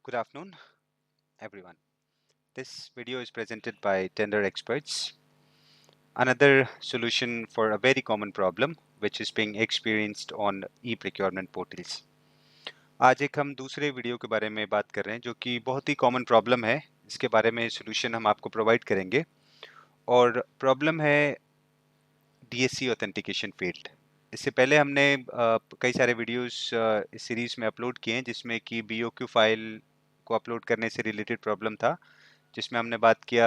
Good afternoon, everyone. This video is presented by Tender Experts, another solution for a very common problem which is being experienced on e-procurement portals. आज एक हम दूसरे video के बारे में बात कर रहे हैं जो कि बहुत ही कॉमन प्रॉब्लम है, जिसके बारे में सोल्यूशन हम आपको प्रोवाइड करेंगे। और प्रॉब्लम है DSC ऑथेंटिकेशन फील्ड। इससे पहले हमने कई सारे वीडियोस इस सीरीज में अपलोड किए हैं, जिसमें कि BOQ फाइल को अपलोड करने से रिलेटेड प्रॉब्लम था, जिसमें हमने बात किया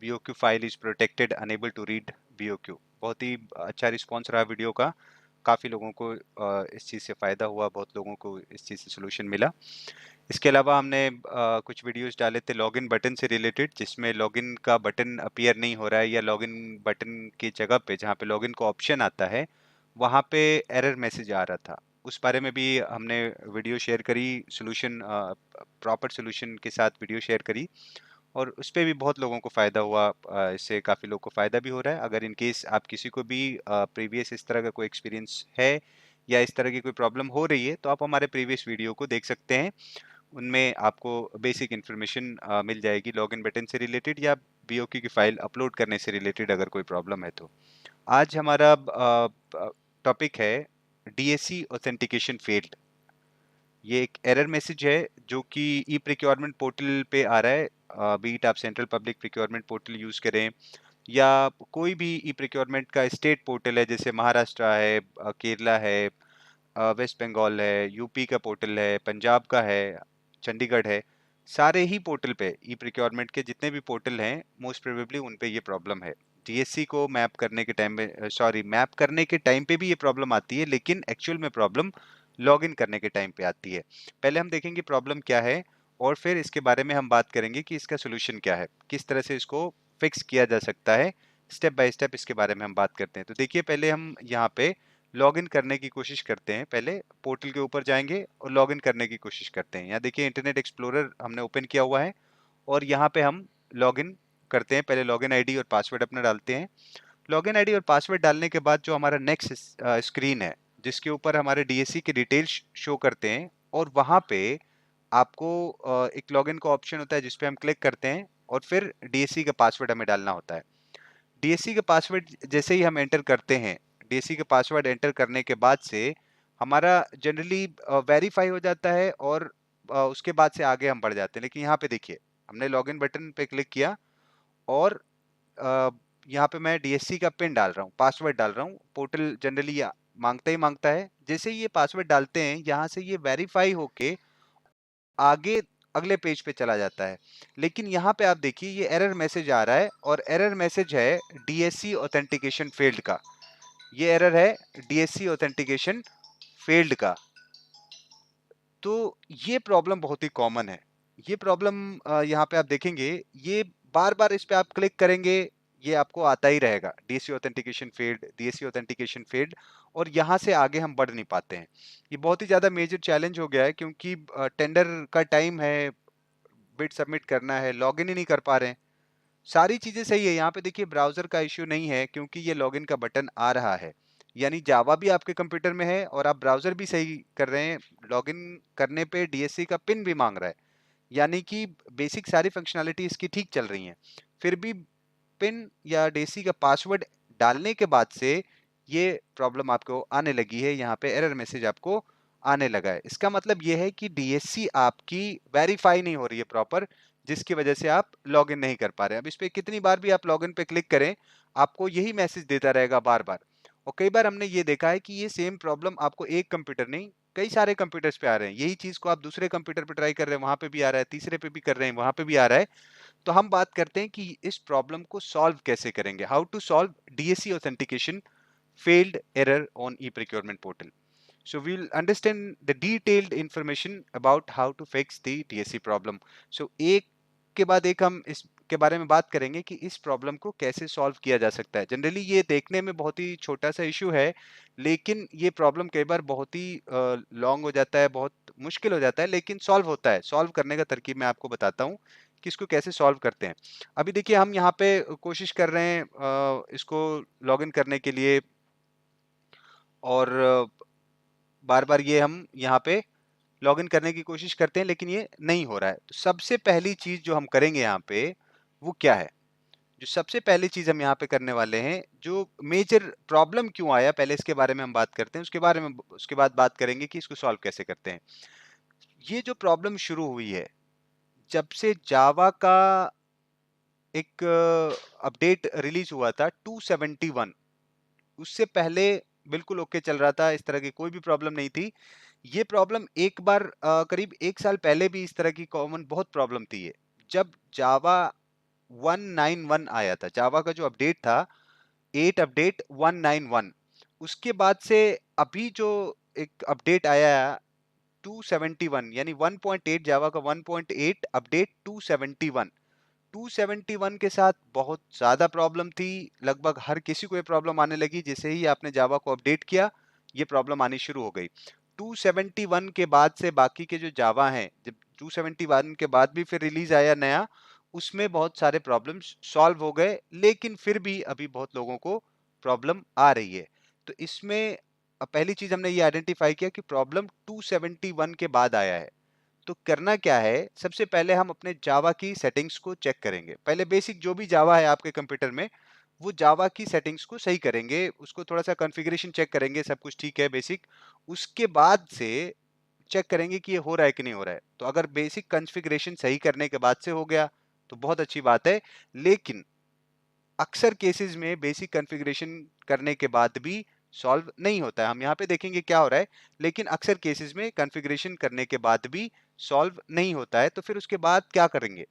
BOQ file is protected unable to read BOQ। बहुत ही अच्छा रिस्पांस रहा वीडियो का, काफ़ी लोगों को इस चीज़ से फ़ायदा हुआ, बहुत लोगों को इस चीज़ से सोल्यूशन मिला। इसके अलावा हमने कुछ वीडियोस डाले थे लॉगिन बटन से रिलेटेड, जिसमें लॉगिन का बटन अपीयर नहीं हो रहा है, या लॉगिन बटन की जगह पे जहाँ पे लॉगिन का ऑप्शन आता है वहाँ पे एरर मैसेज आ रहा था। उस बारे में भी हमने वीडियो शेयर करी, सोल्यूशन प्रॉपर सोल्यूशन के साथ वीडियो शेयर करी, और उस पे भी बहुत लोगों को फ़ायदा हुआ। इससे काफ़ी लोगों को फ़ायदा भी हो रहा है। अगर इन केस आप किसी को भी प्रीवियस इस तरह का कोई एक्सपीरियंस है या इस तरह की कोई प्रॉब्लम हो रही है, तो आप हमारे प्रीवियस वीडियो को देख सकते हैं। उनमें आपको बेसिक इन्फॉर्मेशन मिल जाएगी लॉगिन बटन से रिलेटेड या BOQ की फाइल अपलोड करने से रिलेटेड अगर कोई प्रॉब्लम है तो। आज हमारा टॉपिक है DSC ऑथेंटिकेशन फेल्ड। ये एक एरर मैसेज है जो कि ई प्रिक्योरमेंट पोर्टल पे आ रहा है। बीट आप central public procurement portal use करें या कोई भी ई प्रिक्योरमेंट का स्टेट पोर्टल है, जैसे महाराष्ट्र है, केरला है, वेस्ट बंगाल है, यूपी का पोर्टल है, पंजाब का है, चंडीगढ़ है। सारे ही पोर्टल पे ई प्रिक्योरमेंट के जितने भी पोर्टल हैं, मोस्ट प्रोबेबली उन पे ये प्रॉब्लम है। DSC को मैप करने के टाइम में, मैप करने के टाइम पे भी ये प्रॉब्लम आती है, लेकिन एक्चुअल में प्रॉब्लम लॉगिन करने के टाइम पे आती है। पहले हम देखेंगे प्रॉब्लम क्या है, और फिर इसके बारे में हम बात करेंगे कि इसका सोल्यूशन क्या है, किस तरह से इसको फिक्स किया जा सकता है। स्टेप बाय स्टेप इसके बारे में हम बात करते हैं। तो देखिए, पहले हम यहाँ पे लॉगिन करने की कोशिश करते हैं। पहले पोर्टल के ऊपर जाएंगे और लॉगिन करने की कोशिश करते हैं। यहाँ देखिए, इंटरनेट एक्सप्लोरर हमने ओपन किया हुआ है और यहाँ पे हम लॉगिन करते हैं। पहले लॉगिन आईडी और पासवर्ड अपना डालते हैं। लॉगिन आईडी और पासवर्ड डालने के बाद जो हमारा नेक्स्ट स्क्रीन है, जिसके ऊपर हमारे DSC के डिटेल्स शो करते हैं, और वहाँ पे आपको एक लॉगिन का ऑप्शन होता है, जिसपे हम क्लिक करते हैं और फिर DSC का पासवर्ड हमें डालना होता है। DSC का पासवर्ड जैसे ही हम एंटर करते हैं, DSC का पासवर्ड एंटर करने के बाद से हमारा जनरली वेरीफाई हो जाता है, और उसके बाद से आगे हम बढ़ जाते हैं। लेकिन यहाँ पे देखिए, हमने लॉगिन बटन पे क्लिक किया और अ, यहाँ पे मैं DSC का पिन डाल रहा हूँ, पासवर्ड डाल रहा हूँ। पोर्टल जनरली मांगता ही मांगता है। जैसे ही ये पासवर्ड डालते हैं, यहाँ से ये वेरीफाई होके आगे अगले पेज पे चला जाता है। लेकिन यहाँ पे आप देखिए, ये एरर मैसेज आ रहा है, और एरर मैसेज है DSC ऑथेंटिकेशन फेल्ड का। ये एरर है DSC ऑथेंटिकेशन फेल्ड का। तो ये प्रॉब्लम बहुत ही कॉमन है। ये प्रॉब्लम यहाँ पे आप देखेंगे, ये बार-बार इस पे आप क्लिक करेंगे, ये आपको आता ही रहेगा, DSC authentication failed, DSC authentication failed, और यहाँ से आगे हम बढ़ नहीं पाते हैं। ये बहुत ही ज़्यादा मेजर चैलेंज हो गया है, क्योंकि टेंडर का टाइम है, बिड सबमिट करना है, लॉगिन ही नहीं कर पा रहे हैं। सारी चीजें सही है। यहाँ पे देखिए, ब्राउजर का इश्यू नहीं है, क्योंकि ये लॉगिन का बटन आ रहा है। यानी जावा भी आपके कंप्यूटर में है और आप ब्राउजर भी सही कर रहे हैं। लॉगिन करने पे DSC का पिन भी मांग रहा है, यानी कि बेसिक सारी फंक्शनैलिटी इसकी ठीक चल रही हैं। फिर भी पिन या DSC का पासवर्ड डालने के बाद से ये प्रॉब्लम आपको आने लगी है। यहाँ पे एरर मैसेज आपको आने लगा है। इसका मतलब ये है कि DSC आपकी वेरीफाई नहीं हो रही है प्रॉपर, जिसकी वजह से आप लॉगिन नहीं कर पा रहे हैं। अब इस पे कितनी बार भी आप लॉगिन पे क्लिक करें, आपको यही मैसेज देता रहेगा बार बार। और कई बार हमने ये देखा है कि ये सेम प्रॉब्लम आपको एक कंप्यूटर नहीं, कई सारे कंप्यूटर्स पे आ रहे हैं। यही चीज को आप दूसरे कंप्यूटर पे ट्राई कर रहे हैं, वहां पे भी आ रहा है, तीसरे पे भी कर रहे हैं, वहां पे भी आ रहा है। तो हम बात करते हैं कि इस प्रॉब्लम को सॉल्व कैसे करेंगे। How to solve DSC authentication failed error on e-procurement portal. So we'll understand the detailed information about how to fix the DSC problem. So एक के बाद एक हम इसके बारे में बात करेंगे कि इस प्रॉब्लम को कैसे सॉल्व किया जा सकता है। जनरली ये देखने में बहुत ही छोटा सा इशू है, लेकिन ये प्रॉब्लम कई बार बहुत ही लॉन्ग हो जाता है, बहुत मुश्किल हो जाता है, लेकिन सॉल्व होता है। सॉल्व करने का तरकीब मैं आपको बताता हूँ कि इसको कैसे सॉल्व करते हैं। अभी देखिए, हम यहाँ पे कोशिश कर रहे हैं इसको लॉगिन करने के लिए, और बार बार ये हम यहाँ पे लॉगिन करने की कोशिश करते हैं लेकिन ये नहीं हो रहा है। तो सबसे पहली चीज जो हम करेंगे यहाँ पे वो क्या है? जो सबसे पहली चीज हम यहाँ पे करने वाले हैं, जो मेजर प्रॉब्लम क्यों आया पहले इसके बारे में हम बात करते हैं, उसके बाद बात करेंगे कि इसको सॉल्व कैसे करते हैं। ये जो प्रॉब्लम शुरू हुई है जब से जावा का एक अपडेट रिलीज हुआ था 271, उससे पहले बिल्कुल ओके चल रहा था, इस तरह की कोई भी प्रॉब्लम नहीं थी। ये प्रॉब्लम एक बार करीब 1 साल पहले भी इस तरह की कॉमन बहुत प्रॉब्लम थी ये, जब जावा 191 आया था, जावा का जो अपडेट था 8 अपडेट 191, उसके बाद से अभी जो एक अपडेट आया 271, यानी 1.8, जावा का 1.8 अपडेट 271, 271 के साथ बहुत ज़्यादा प्रॉब्लम थी। लगभग हर किसी को ये प्रॉब्लम आने लगी, जैसे ही आपने जावा को अपडेट किया ये प्रॉब्लम आनी शुरू हो गई। 271 के बाद से बाकी के जो जावा हैं, जब 271 के बाद भी फिर रिलीज आया नया, उसमें बहुत सारे प्रॉब्लम्स सॉल्व हो गए, लेकिन फिर भी अभी बहुत लोगों को प्रॉब्लम आ रही है। तो इसमें पहली चीज हमने ये आइडेंटिफाई किया कि प्रॉब्लम 271 के बाद आया है। तो करना क्या है, सबसे पहले हम अपने जावा की सेटिंग्स को चेक करेंगे। पहले बेसिक जो भी जावा है आपके कंप्यूटर में, वो जावा की सेटिंग्स को सही करेंगे, उसको थोड़ा सा कॉन्फ़िगरेशन चेक करेंगे, सब कुछ ठीक है बेसिक। उसके बाद से चेक करेंगे कि ये हो रहा है कि नहीं हो रहा है। तो अगर बेसिक कॉन्फ़िगरेशन सही करने के बाद से हो गया तो बहुत अच्छी बात है, लेकिन अक्सर केसेस में बेसिक कॉन्फ़िगरेशन करने के बाद भी सॉल्व नहीं होता है। हम यहाँ पे देखेंगे क्या हो रहा है, लेकिन अक्सर केसेस में कॉन्फ़िगरेशन करने के बाद भी सॉल्व नहीं होता है। तो फिर उसके बाद क्या करेंगे?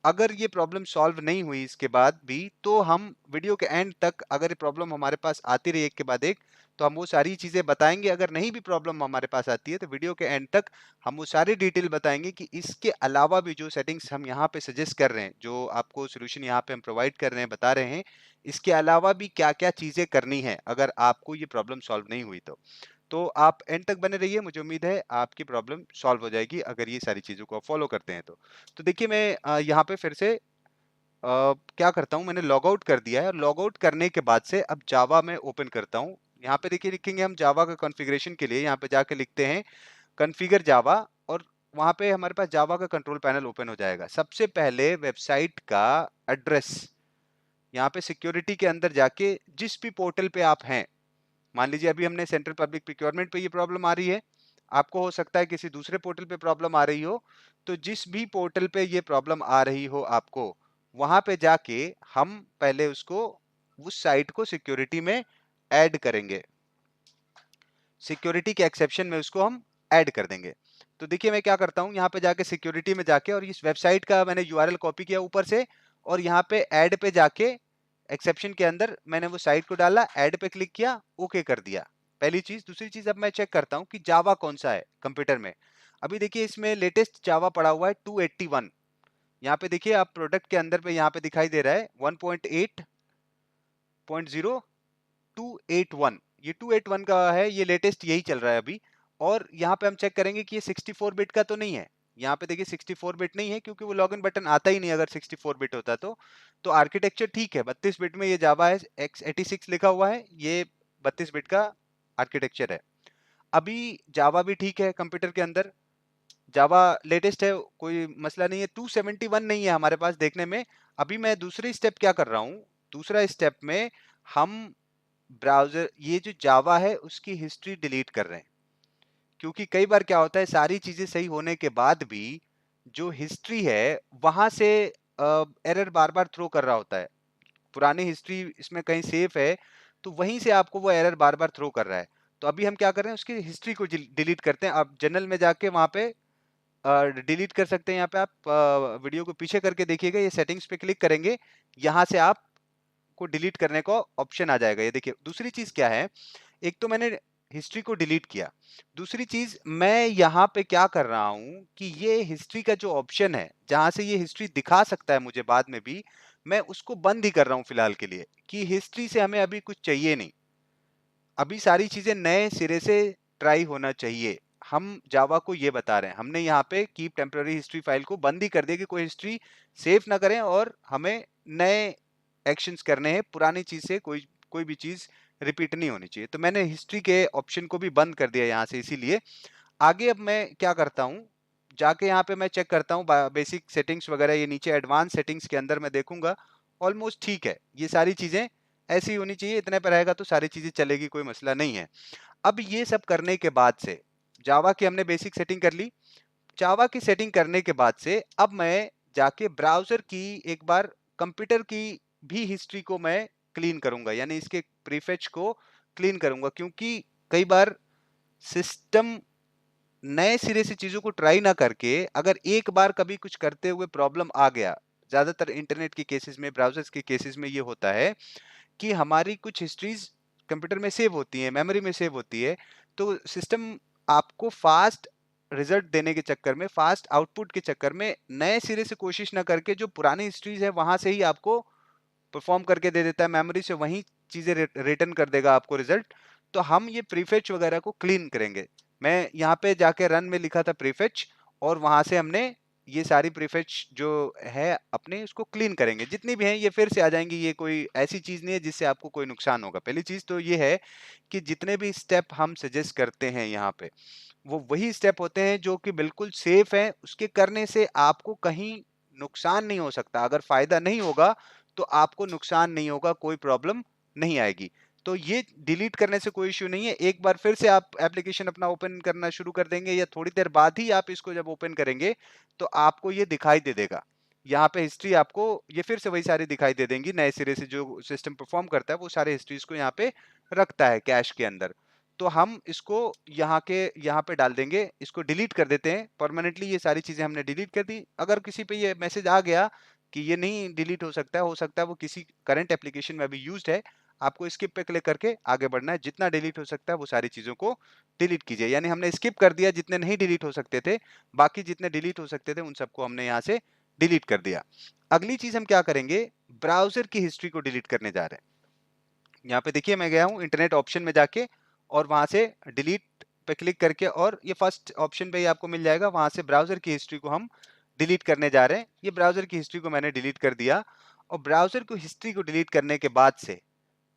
अगर ये प्रॉब्लम सॉल्व नहीं हुई इसके बाद भी, तो हम वीडियो के एंड तक, अगर ये प्रॉब्लम हमारे पास आती रही एक के बाद एक, तो हम वो सारी चीज़ें बताएंगे। अगर नहीं भी प्रॉब्लम हमारे पास आती है तो वीडियो के एंड तक हम वो सारी डिटेल बताएंगे कि इसके अलावा भी जो सेटिंग्स हम यहाँ पे सजेस्ट कर रहे हैं, जो आपको सोल्यूशन यहाँ पे हम प्रोवाइड कर रहे हैं, बता रहे हैं, इसके अलावा भी क्या क्या चीज़ें करनी है अगर आपको ये प्रॉब्लम सॉल्व नहीं हुई तो आप एंड तक बने रहिए। मुझे उम्मीद है आपकी प्रॉब्लम सॉल्व हो जाएगी अगर ये सारी चीज़ों को आप फॉलो करते हैं तो देखिए मैं यहाँ पे फिर से क्या करता हूँ, मैंने लॉग आउट कर दिया है और लॉग आउट करने के बाद से अब जावा में ओपन करता हूँ। यहाँ पे देखिए लिखेंगे हम जावा का कॉन्फ़िगरेशन के लिए, यहाँ पे जाके लिखते हैं कॉन्फ़िगर जावा, और वहाँ पे हमारे पास जावा का कंट्रोल पैनल ओपन हो जाएगा। सबसे पहले वेबसाइट का एड्रेस, यहाँ पे सिक्योरिटी के अंदर जाके जिस भी पोर्टल पे आप हैं, मान लीजिए अभी हमने सेंट्रल पब्लिक प्रिक्योरमेंट पे ये प्रॉब्लम आ रही है, आपको हो सकता है किसी दूसरे पोर्टल पे प्रॉब्लम आ रही हो, तो जिस भी पोर्टल पे ये प्रॉब्लम आ रही हो आपको, वहां पे जाके हम पहले उसको, उस साइट को सिक्योरिटी में ऐड करेंगे, सिक्योरिटी के एक्सेप्शन में उसको हम ऐड कर देंगे। तो देखिए मैं क्या करता हूँ, यहाँ पे जाके सिक्योरिटी में जाके, और इस वेबसाइट का मैंने यूआरएल कॉपी किया ऊपर से, और यहाँ पे ऐड पे जाके एक्सेप्शन के अंदर मैंने वो साइट को डाला, ऐड पे क्लिक किया, ओके कर दिया। पहली चीज। दूसरी चीज, अब मैं चेक करता हूँ कि जावा कौन सा है कंप्यूटर में। अभी देखिए इसमें लेटेस्ट जावा पड़ा हुआ है 281। यहाँ पे देखिए आप प्रोडक्ट के अंदर पे यहाँ पे दिखाई दे रहा है 1.8.0281, ये 281 का है, ये लेटेस्ट यही चल रहा है अभी। और यहाँ पे हम चेक करेंगे कि ये 64 बिट का तो नहीं है। यहाँ पे देखिए 64 बिट नहीं है, क्योंकि वो लॉगिन बटन आता ही नहीं अगर 64 बिट होता तो आर्किटेक्चर ठीक है, 32 बिट में ये जावा है, x86 लिखा हुआ है, ये 32 बिट का आर्किटेक्चर है। अभी जावा भी ठीक है कंप्यूटर के अंदर, जावा लेटेस्ट है, कोई मसला नहीं है। 271 नहीं है हमारे पास देखने में। अभी मैं दूसरी स्टेप क्या कर रहा हूँ, दूसरा स्टेप में हम ब्राउजर, ये जो जावा है उसकी हिस्ट्री डिलीट कर रहे हैं, क्योंकि कई बार क्या होता है, सारी चीजें सही होने के बाद भी जो हिस्ट्री है वहां से एरर बार बार थ्रो कर रहा होता है। पुरानी हिस्ट्री इसमें कहीं सेफ है, तो वहीं से आपको वो एरर बार बार थ्रो कर रहा है। तो अभी हम क्या कर रहे हैं, उसकी हिस्ट्री को डिलीट करते हैं। आप जनरल में जाके वहां पे डिलीट कर सकते हैं। यहाँ पे आप वीडियो को पीछे करके देखिएगा, ये सेटिंग्स पे क्लिक करेंगे, यहाँ से आप को डिलीट करने का ऑप्शन आ जाएगा। ये देखिए दूसरी चीज क्या है, एक तो मैंने हिस्ट्री को डिलीट किया, दूसरी चीज मैं यहाँ पे क्या कर रहा हूँ कि ये हिस्ट्री का जो ऑप्शन है जहां से ये हिस्ट्री दिखा सकता है मुझे बाद में भी, मैं उसको बंद ही कर रहा हूँ फिलहाल के लिए, कि हिस्ट्री से हमें अभी कुछ चाहिए नहीं। अभी सारी चीजें नए सिरे से ट्राई होना चाहिए। हम जावा को ये बता रहे हैं, हमने यहाँ पे कीप टेम्पररी हिस्ट्री फाइल को बंद ही कर दिया कि कोई हिस्ट्री सेव ना करें, और हमें नए एक्शंस करने हैं, पुरानी चीज से कोई कोई भी चीज रिपीट नहीं होनी चाहिए। तो मैंने हिस्ट्री के ऑप्शन को भी बंद कर दिया यहाँ से, इसीलिए आगे अब मैं क्या करता हूँ, जाके यहाँ पे मैं चेक करता हूँ बेसिक सेटिंग्स वगैरह, ये नीचे एडवांस सेटिंग्स के अंदर मैं देखूंगा ऑलमोस्ट ठीक है, ये सारी चीजें ऐसी होनी चाहिए, इतने पर रहेगा तो सारी चीजें चलेगी, कोई मसला नहीं है। अब ये सब करने के बाद से जावा की हमने बेसिक सेटिंग कर ली। जावा की सेटिंग करने के बाद से अब मैं जाके ब्राउजर की एक बार कंप्यूटर की भी हिस्ट्री को मैं क्लीन करूंगा, यानी इसके प्रीफेच को क्लीन करूंगा, क्योंकि कई बार सिस्टम नए सिरे से चीजों को ट्राई ना करके अगर एक बार कभी कुछ करते हुए प्रॉब्लम आ गया, ज्यादातर इंटरनेट के केसेस में, ब्राउजर्स के केसेस में ये होता है कि हमारी कुछ हिस्ट्रीज कंप्यूटर में सेव होती है, मेमोरी में सेव होती है, तो सिस्टम आपको फास्ट रिजल्ट देने के चक्कर में, फास्ट आउटपुट के चक्कर में नए सिरे से कोशिश ना करके जो पुरानी हिस्ट्रीज है वहां से ही आपको परफॉर्म करके दे देता है, मेमोरी से वही चीजें रिटर्न कर देगा आपको रिजल्ट। तो हम ये प्रीफेच वगैरह को क्लीन करेंगे। मैं यहाँ पे जाके रन में लिखा था प्रीफेच, और वहां से हमने ये सारी प्रीफेच जो है अपने उसको क्लीन करेंगे, जितनी भी हैं ये फिर से आ जाएंगी, ये कोई ऐसी चीज नहीं है जिससे आपको कोई नुकसान होगा। पहली चीज तो ये है कि जितने भी स्टेप हम सजेस्ट करते हैं यहाँ पे, वो वही स्टेप होते हैं जो कि बिल्कुल सेफ है, उसके करने से आपको कहीं नुकसान नहीं हो सकता। अगर फायदा नहीं होगा तो आपको नुकसान नहीं होगा, कोई प्रॉब्लम नहीं आएगी। तो ये डिलीट करने से कोई इश्यू नहीं है। एक बार फिर से आप एप्लीकेशन अपना ओपन करना शुरू कर देंगे या थोड़ी देर बाद ही आप इसको जब ओपन करेंगे तो आपको ये दिखाई दे देगा, यहाँ पे हिस्ट्री आपको ये फिर से वही सारी दिखाई दे देंगी, नए सिरे से जो सिस्टम परफॉर्म करता है वो सारे हिस्ट्रीज को यहाँ पे रखता है कैश के अंदर। तो हम इसको यहाँ पे डाल देंगे, इसको डिलीट कर देते हैं परमानेंटली। ये सारी चीजें हमने डिलीट कर दी। अगर किसी पे ये मैसेज आ गया कि ये नहीं डिलीट हो सकता है वो किसी करंट एप्लीकेशन में अभी यूज्ड है, आपको स्किप पे क्लिक करके आगे बढ़ना है। जितना डिलीट हो सकता है वो सारी चीजों को डिलीट कीजिए, यानी हमने स्किप कर दिया जितने नहीं डिलीट हो सकते थे, बाकी जितने डिलीट हो सकते थे उन सबको हमने यहाँ से डिलीट कर दिया। अगली चीज हम क्या करेंगे, ब्राउजर की हिस्ट्री को डिलीट करने जा रहे हैं। यहाँ पे देखिए मैं गया हूँ इंटरनेट ऑप्शन में जाके, और वहां से डिलीट पे क्लिक करके, और ये फर्स्ट ऑप्शन पे ही आपको मिल जाएगा, वहां से ब्राउजर की हिस्ट्री को हम डिलीट करने जा रहे हैं। ये ब्राउजर की हिस्ट्री को मैंने डिलीट कर दिया, और ब्राउजर को हिस्ट्री को डिलीट करने के बाद से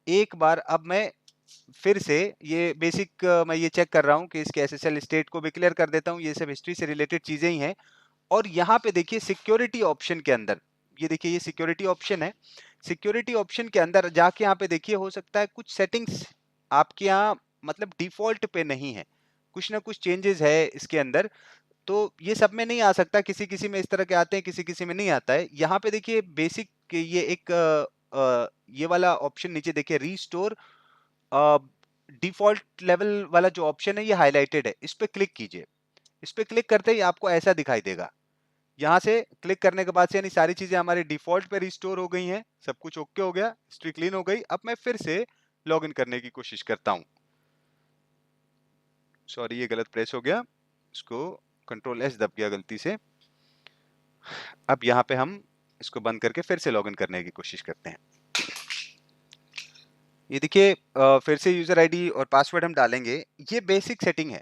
एक बार अब मैं फिर से ये बेसिक मैं ये चेक कर रहा हूँ कि इसके एसएसएल स्टेट को भी क्लियर कर देता हूँ, ये सब हिस्ट्री से रिलेटेड चीजें ही हैं। और यहाँ पे देखिए सिक्योरिटी ऑप्शन के अंदर, ये देखिए ये सिक्योरिटी ऑप्शन है। सिक्योरिटी ऑप्शन के अंदर जाके यहाँ पे देखिए, हो सकता है कुछ सेटिंग्स आपके यहाँ मतलब डिफॉल्ट पे नहीं है, कुछ ना कुछ चेंजेस है इसके अंदर। तो ये सब में नहीं आ सकता, किसी किसी में इस तरह के आते हैं, किसी किसी में नहीं आता है। यहाँ पे देखिए बेसिक ये एक ये वाला ऑप्शन नीचे देखिए, रीस्टोर डिफॉल्ट लेवल वाला जो ऑप्शन है ये हाईलाइटेड है, इस पे क्लिक कीजिए। इस पे क्लिक करते ही आपको ऐसा दिखाई देगा। यहाँ से क्लिक करने के बाद से यानी सारी चीजें हमारी डिफॉल्ट पे रिस्टोर हो गई हैं, सब कुछ ओके हो गया, हिस्ट्री क्लीन हो गई। अब मैं फिर से लॉगिन करने की कोशिश करता हूँ। सॉरी ये गलत प्रेस हो गया, इसको कंट्रोल एस दब गया गलती से। अब यहाँ पे हम इसको बंद करके फिर से लॉगिन करने की कोशिश करते हैं। ये देखिए फिर से यूजर आईडी और पासवर्ड हम डालेंगे। ये बेसिक सेटिंग है,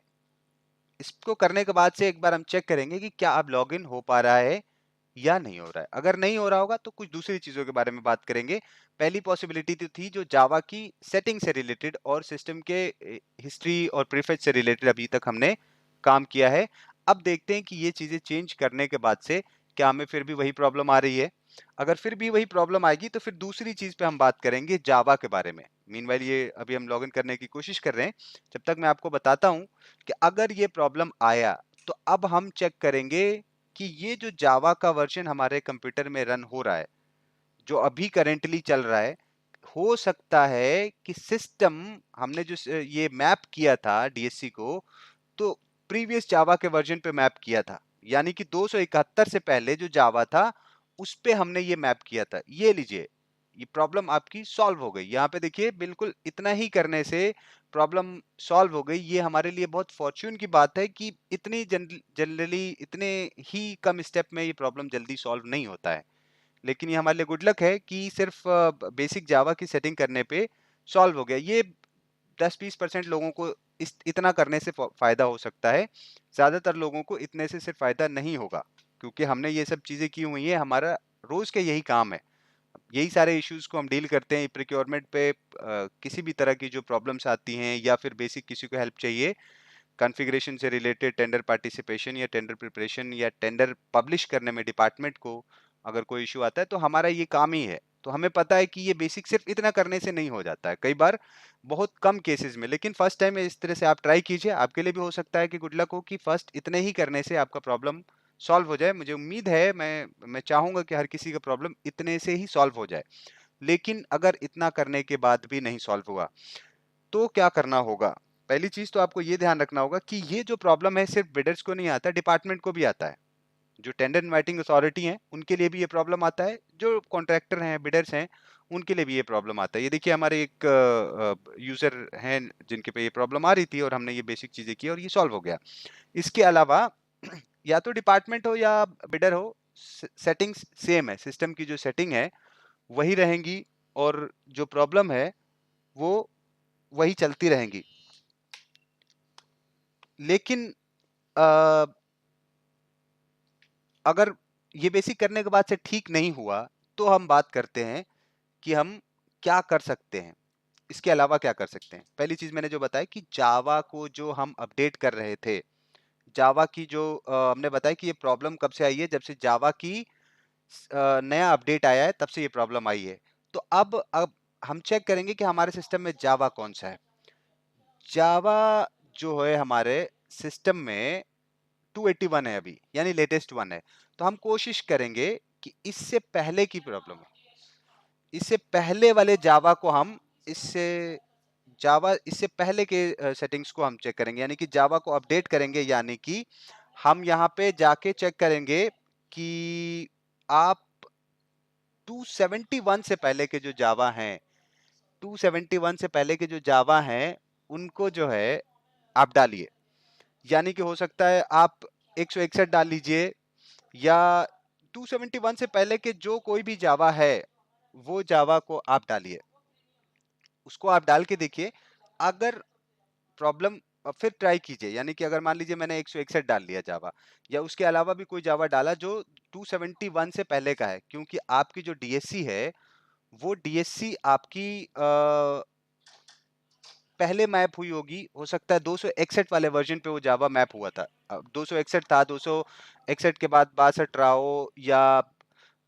इसको करने के बाद से एक बार हम चेक करेंगे कि क्या अब लॉगिन हो पा रहा है या नहीं हो रहा है। अगर नहीं हो रहा होगा तो कुछ दूसरी चीजों के बारे में बात करेंगे। पहली पॉसिबिलिटी तो थी जो जावा की सेटिंग से रिलेटेड और सिस्टम के हिस्ट्री और प्रीफेच से रिलेटेड अभी तक हमने काम किया है। अब देखते हैं कि ये चीजें चेंज करने के बाद से क्या हमें फिर भी वही प्रॉब्लम आ रही है। अगर फिर भी वही प्रॉब्लम आएगी तो फिर दूसरी चीज पे हम बात करेंगे जावा के बारे में। मीनवाइल ये अभी हम लॉगिन करने की कोशिश कर रहे हैं, जब तक मैं आपको बताता हूँ कि अगर ये प्रॉब्लम आया तो अब हम चेक करेंगे कि ये जो जावा का वर्जन हमारे कंप्यूटर में रन हो रहा है, जो अभी करेंटली चल रहा है, हो सकता है कि सिस्टम हमने जो ये मैप किया था डीएससी को, तो प्रीवियस जावा के वर्जन पे मैप किया था, यानी कि 271 से पहले जो जावा था उस पे हमने ये मैप किया था। ये लीजिए, ये प्रॉब्लम आपकी सॉल्व हो गई। यहाँ पे देखिए बिल्कुल इतना ही करने से प्रॉब्लम सॉल्व हो गई। ये हमारे लिए बहुत फॉर्च्यून की बात है कि इतनी जनरली इतने ही कम स्टेप में ये प्रॉब्लम जल्दी सॉल्व नहीं होता है, लेकिन ये हमारे लिए गुड लक है कि सिर्फ बेसिक जावा की सेटिंग करने पे सॉल्व हो गया। ये 10-20% लोगों को इतना करने से फायदा हो सकता है, ज्यादातर लोगों को इतने से सिर्फ फायदा नहीं होगा, क्योंकि हमने ये सब चीजें की हुई है, हमारा रोज के यही काम है, यही सारे इश्यूज को हम डील करते हैं। प्रिक्योरमेंट पे किसी भी तरह की जो प्रॉब्लम्स आती हैं या फिर बेसिक किसी को हेल्प चाहिए कॉन्फ़िगरेशन से रिलेटेड, टेंडर पार्टिसिपेशन या टेंडर प्रिपरेशन या टेंडर पब्लिश करने में डिपार्टमेंट को अगर कोई इश्यू आता है तो हमारा ये काम ही है। तो हमें पता है कि ये बेसिक सिर्फ इतना करने से नहीं हो जाता है, कई बार बहुत कम केसेस में। लेकिन फर्स्ट टाइम इस तरह से आप ट्राई कीजिए, आपके लिए भी हो सकता है कि गुड लक हो कि फर्स्ट इतने ही करने से आपका प्रॉब्लम सॉल्व हो जाए। मुझे उम्मीद है, मैं चाहूंगा कि हर किसी का प्रॉब्लम इतने से ही सॉल्व हो जाए। लेकिन अगर इतना करने के बाद भी नहीं सॉल्व हुआ तो क्या करना होगा? पहली चीज तो आपको ये ध्यान रखना होगा कि ये जो प्रॉब्लम है सिर्फ बिडर्स को नहीं आता, डिपार्टमेंट को भी आता है। जो टेंडर इनवाइटिंग अथॉरिटी है उनके लिए भी ये प्रॉब्लम आता है, जो कॉन्ट्रैक्टर हैं, बिडर्स हैं, उनके लिए भी ये प्रॉब्लम आता है। ये देखिए, हमारे एक यूजर हैं जिनके पे ये प्रॉब्लम आ रही थी और हमने ये बेसिक चीजें की और ये सॉल्व हो गया। इसके अलावा या तो डिपार्टमेंट हो या बिडर हो, सेटिंग्स सेम है, सिस्टम की जो सेटिंग है वही रहेंगी और जो प्रॉब्लम है वो वही चलती रहेंगी। लेकिन अ, अगर ये बेसिक करने के बाद से ठीक नहीं हुआ तो हम बात करते हैं कि हम क्या कर सकते हैं, इसके अलावा क्या कर सकते हैं। पहली चीज मैंने जो बताया कि जावा को जो हम अपडेट कर रहे थे, जावा की जो हमने बताया कि ये प्रॉब्लम कब से आई है, जब से जावा की नया अपडेट आया है तब से ये प्रॉब्लम आई है। तो अब हम चेक करेंगे कि हमारे सिस्टम में जावा कौन सा है। जावा जो है हमारे सिस्टम में 281 है अभी, यानी लेटेस्ट वन है। तो हम कोशिश करेंगे कि इससे पहले की प्रॉब्लम, इससे पहले वाले जावा को हम इससे जावा इससे पहले के सेटिंग्स को हम चेक करेंगे, यानी कि जावा को अपडेट करेंगे। यानी कि हम यहाँ पे जाके चेक करेंगे कि आप 271 से पहले के जो जावा हैं, 271 से पहले के जो जावा हैं उनको जो है आप डालिए। यानी कि हो सकता है आप 161 डाल लीजिए या 271 से पहले के जो कोई भी जावा है वो जावा को आप डालिए, उसको आप डाल के देखिए। अगर प्रॉब्लम, फिर ट्राई कीजिए। यानी कि अगर मान लीजिए मैंने 161 डाल लिया जावा, या उसके अलावा भी कोई जावा डाला जो 271 से पहले का है, क्योंकि आपकी जो डीएससी है वो डीएससी आपकी पहले मैप हुई होगी। हो सकता है 261 वाले वर्जन पे वो जावा मैप हुआ था। 261 था, 261 के बाद 62 रहा हो या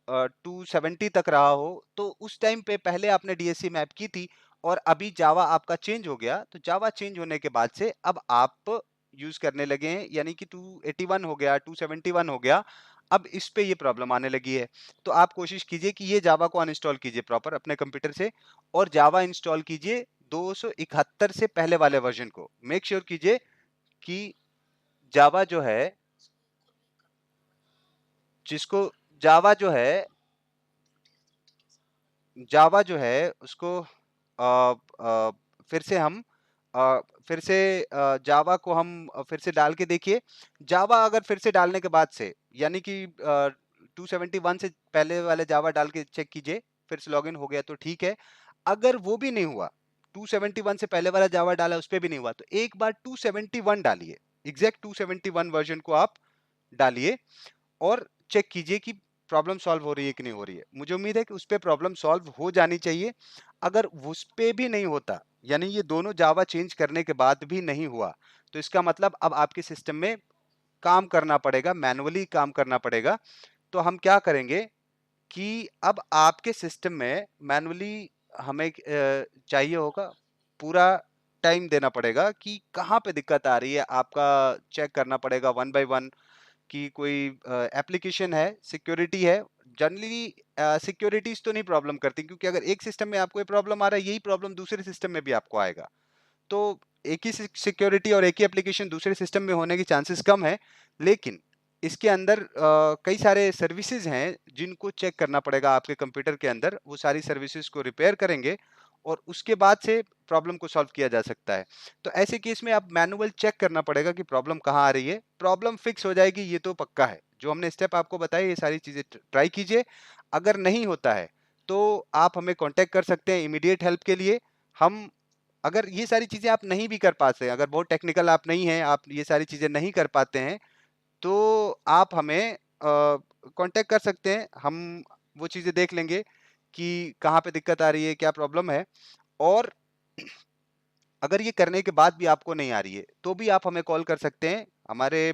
270 तक रहा हो, तो उस टाइम पे पहले आपने डीएससी मैप की थी और अभी जावा आपका चेंज हो गया। तो जावा चेंज होने के बाद से अब आप यूज करने लगे हैं, यानी कि 281 हो गया, 271 हो गया, अब इस पे ये प्रॉब्लम आने लगी है। तो आप कोशिश कीजिए कि ये जावा को अनइंस्टॉल कीजिए प्रॉपर अपने कंप्यूटर से और जावा इंस्टॉल कीजिए 271 से पहले वाले वर्जन को। मेक श्योर कीजिए कि जावा जो है, जिसको जावा जो है जावा जो है उसको फिर से हम फिर से जावा को हम फिर से डाल के देखिए। जावा अगर फिर से डालने के बाद से, यानी कि 271 से पहले वाले जावा डाल के चेक कीजिए, फिर से लॉगिन हो गया तो ठीक है। अगर वो भी नहीं हुआ, 271 से पहले वाला जावा डाला उस पर भी नहीं हुआ, तो एक बार 271 डालिए, एग्जैक्ट 271 वर्जन को आप डालिए और चेक कीजिए कि प्रॉब्लम सॉल्व हो रही है कि नहीं हो रही है। मुझे उम्मीद है कि उस पे प्रॉब्लम सॉल्व हो जानी चाहिए। अगर उस पे भी नहीं होता, यानी ये दोनों जावा चेंज करने के बाद भी नहीं हुआ, तो इसका मतलब अब आपके सिस्टम में काम करना पड़ेगा, मैनुअली काम करना पड़ेगा। तो हम क्या करेंगे कि अब आपके सिस्टम में मैनुअली हमें चाहिए होगा, पूरा टाइम देना पड़ेगा कि कहाँ पे दिक्कत आ रही है, आपका चेक करना पड़ेगा वन बाय वन कि कोई एप्लीकेशन है, सिक्योरिटी है। जनरली सिक्योरिटीज तो नहीं प्रॉब्लम करती, क्योंकि अगर एक सिस्टम में आपको ये प्रॉब्लम आ रहा है, यही प्रॉब्लम दूसरे सिस्टम में भी आपको आएगा। तो एक ही सिक्योरिटी और एक ही एप्लीकेशन दूसरे सिस्टम में होने की चांसेस कम है। लेकिन इसके अंदर कई सारे सर्विसेज हैं जिनको चेक करना पड़ेगा आपके कंप्यूटर के अंदर। वो सारी सर्विसेज को रिपेयर करेंगे और उसके बाद से प्रॉब्लम को सॉल्व किया जा सकता है। तो ऐसे केस में आप मैनुअल चेक करना पड़ेगा कि प्रॉब्लम कहाँ आ रही है। प्रॉब्लम फिक्स हो जाएगी, ये तो पक्का है। जो हमने स्टेप आपको बताए ये सारी चीजें ट्राई कीजिए। अगर नहीं होता है तो आप हमें कांटेक्ट कर सकते हैं इमीडिएट हेल्प के लिए। हम, अगर ये सारी चीजें आप नहीं भी कर पाते हैं, अगर बहुत टेक्निकल आप नहीं हैं, आप ये सारी चीजें नहीं कर पाते हैं, तो आप हमें कांटेक्ट कर सकते हैं। हम वो चीजें देख लेंगे कि कहाँ पे दिक्कत आ रही है, क्या प्रॉब्लम है। और अगर ये करने के बाद भी आपको नहीं आ रही है तो भी आप हमें कॉल कर सकते हैं। हमारे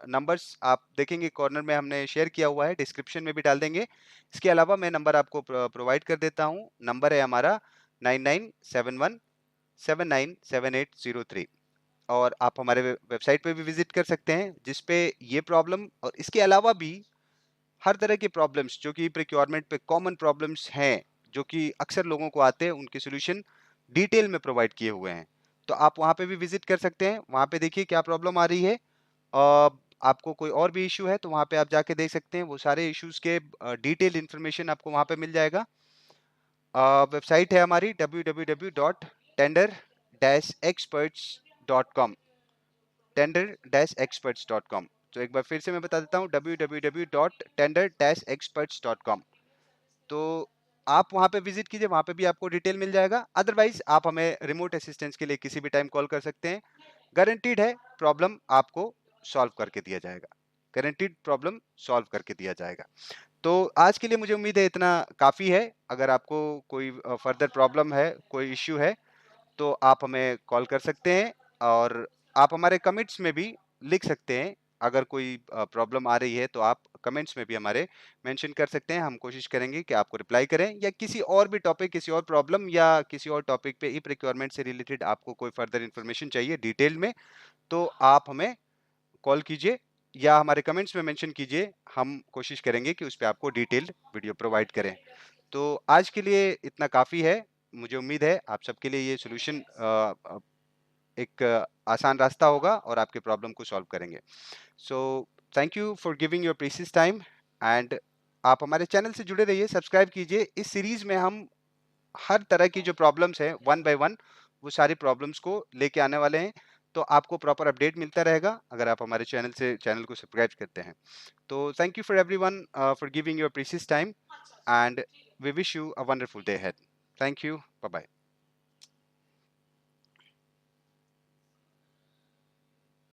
नंबर्स आप देखेंगे कॉर्नर में हमने शेयर किया हुआ है, डिस्क्रिप्शन में भी डाल देंगे। इसके अलावा मैं नंबर आपको प्रोवाइड कर देता हूँ। नंबर है हमारा 9971797803। और आप हमारे वेबसाइट पे भी विजिट कर सकते हैं, जिस पे ये प्रॉब्लम और इसके अलावा भी हर तरह के प्रॉब्लम्स जो कि प्रिक्योरमेंट पे कॉमन प्रॉब्लम्स हैं, जो कि अक्सर लोगों को आते हैं, उनके सॉल्यूशन डिटेल में प्रोवाइड किए हुए हैं। तो आप वहाँ पे भी विजिट कर सकते हैं। वहाँ पे देखिए क्या प्रॉब्लम आ रही है। आपको कोई और भी इशू है तो वहाँ पे आप जाके देख सकते हैं। वो सारे इश्यूज के डिटेल इन्फॉर्मेशन आपको वहाँ पे मिल जाएगा। वेबसाइट है हमारी www.tender-experts.com, tender-experts.com। तो एक बार फिर से मैं बता देता हूँ, www.tender-experts.com। तो आप वहाँ पे विजिट कीजिए, वहाँ पे भी आपको डिटेल मिल जाएगा। अदरवाइज आप हमें रिमोट असिस्टेंस के लिए किसी भी टाइम कॉल कर सकते हैं। गारंटीड है प्रॉब्लम आपको सॉल्व करके दिया जाएगा, गारंटीड प्रॉब्लम सॉल्व करके दिया जाएगा। तो आज के लिए मुझे उम्मीद है इतना काफ़ी है। अगर आपको कोई फर्दर प्रॉब्लम है, कोई इश्यू है, तो आप हमें कॉल कर सकते हैं। और आप हमारे कमेंट्स में भी लिख सकते हैं। अगर कोई प्रॉब्लम आ रही है तो आप कमेंट्स में भी हमारे मेंशन कर सकते हैं। हम कोशिश करेंगे कि आपको रिप्लाई करें, या किसी और भी टॉपिक, किसी और प्रॉब्लम या किसी और टॉपिक पे ई प्रिक्योरमेंट से रिलेटेड आपको कोई फर्दर इन्फॉर्मेशन चाहिए डिटेल में, तो आप हमें कॉल कीजिए या हमारे कमेंट्स में मेंशन कीजिए। हम कोशिश करेंगे कि उस पे आपको डिटेल्ड वीडियो प्रोवाइड करें। तो आज के लिए इतना काफ़ी है। मुझे उम्मीद है आप सबके लिए ये सॉल्यूशन एक आसान रास्ता होगा और आपके प्रॉब्लम को सॉल्व करेंगे। So thank you for giving your precious time. And आप हमारे चैनल से जुड़े रहिए, सब्सक्राइब कीजिए। इस सीरीज में हम हर तरह की जो प्रॉब्लम्स हैं वन बाय वन, वो सारी प्रॉब्लम्स को लेके आने वाले हैं। तो आपको प्रॉपर अपडेट मिलता रहेगा अगर आप हमारे चैनल को सब्सक्राइब करते हैं। तो thank you for everyone for giving your precious time, and we wish you a wonderful day ahead. Thank you. Bye bye.